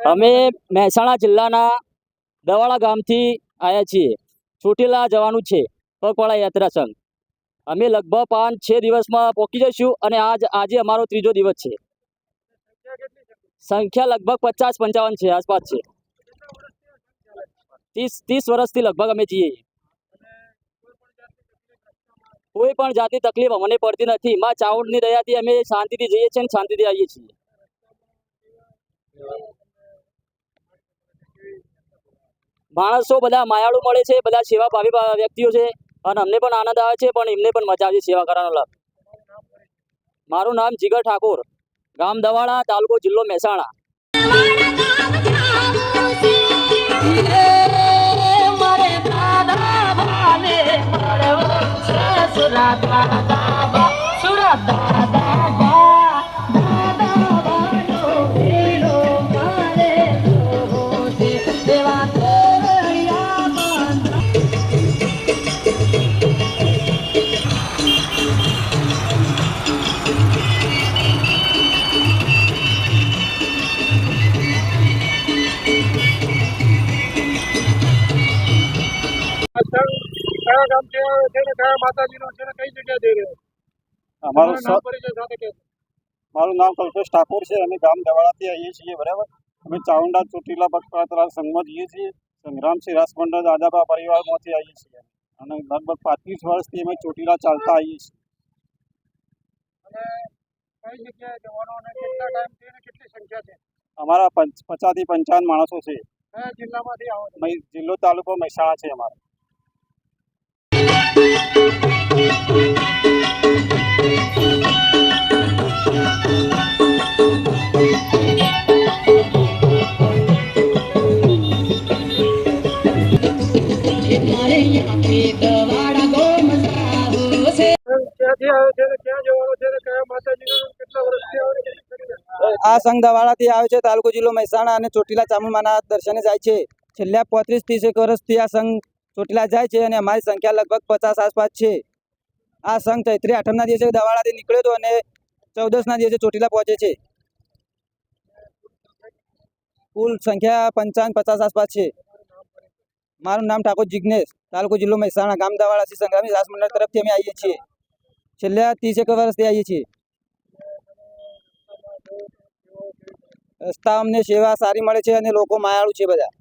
અમે મહેસાણા જિલ્લાના દવાડા ગામથી આવ્યા છીએ. ચોટીલા જવાનું છે પગપાળા યાત્રા સંઘ. અમે લગભગ 5-6 દિવસમાં પહોંચી જઈશું અને આજે અમારો ત્રીજો દિવસ છે. સંખ્યા લગભગ 50-55 છે આસપાસ છે. 30 વર્ષથી લગભગ અમે જઈએ. કોઈ પણ જાતની તકલીફ અમને પડતી નથી. માં ચાઉંડની દયાથી અમે શાંતિથી જઈએ છીએ અને શાંતિથી આવીએ છીએ. માણસો બધા માયાળુ મળે છે, બધા સેવાભાવી વ્યક્તિઓ છે અને અમને પણ આનંદ આવે છે, પણ એમને પણ મજા આવે છે સેવા કરવાનો લાભ. મારું નામ જીગર ઠાકોર, ગામ દવાડા, તાલુકો જિલ્લો મહેસાણા. કયા ગામથી આવ્યો છે ને કયા માતાજીનો છે ને કઈ જગ્યાએ જઈ રહ્યો? મારું નામ કલ્પેશ ઠાકોર છે. અમે ગામ દવાડાથી આવીએ છીએ. બરાબર, અમે ચાઉંડા ચોટીલા પગપાળા સંઘમાં જઈએ છીએ. સંગ્રામસિંહ રાસમંડળ દાદાબા પરિવારમાંથી આવીએ છીએ અને લગભગ 35 વર્ષથી અમે ચોટીલા ચાલતા આવીએ છીએ. અને કઈ જગ્યાએ જવાનો અને કેટલા ટાઈમથી અને કેટલી સંખ્યા છે? અમારા 50 થી 55 માણસો છે. કયા જિલ્લામાંથી આવો છો? જિલ્લો તાલુકો મહેસાણા છે અમારો. ક્યાંથી આવ્યો છે ને ક્યાં જવાનો છે ને કયા માતાજીનો કેટલા વર્ષથી આવે છે? આ સંઘ દવાડાથી આવે છે, તાલુકો જિલ્લો મહેસાણા, અને ચોટીલા ચામુંડમાના દર્શને જાય છે. છેલ્લા 35-30 વર્ષથી આ સંઘ ચોટીલા જાય છે અને અમારી સંખ્યા લગભગ 50 આસપાસ છે. આ સંઘ ચૈત્રી આઠમના દિવસે દવાડાથી નીકળ્યો હતો અને 14ના દિવસે ચોટીલા પહોંચે છે. કુલ સંખ્યા 55-50 આસપાસ છે. મારું નામ ઠાકોર જિગ્નેશ, તાલુકો જિલ્લો મહેસાણા, ગામ દવાડા, શ્રી સંગ્રામસિંહ રાસમંડળ તરફથી અમે આવીએ છીએ. છેલ્લા 30 વર્ષથી આવીએ છીએ. રસ્તા અમને સેવા સારી મળે છે અને લોકો માયાળુ છે બધા.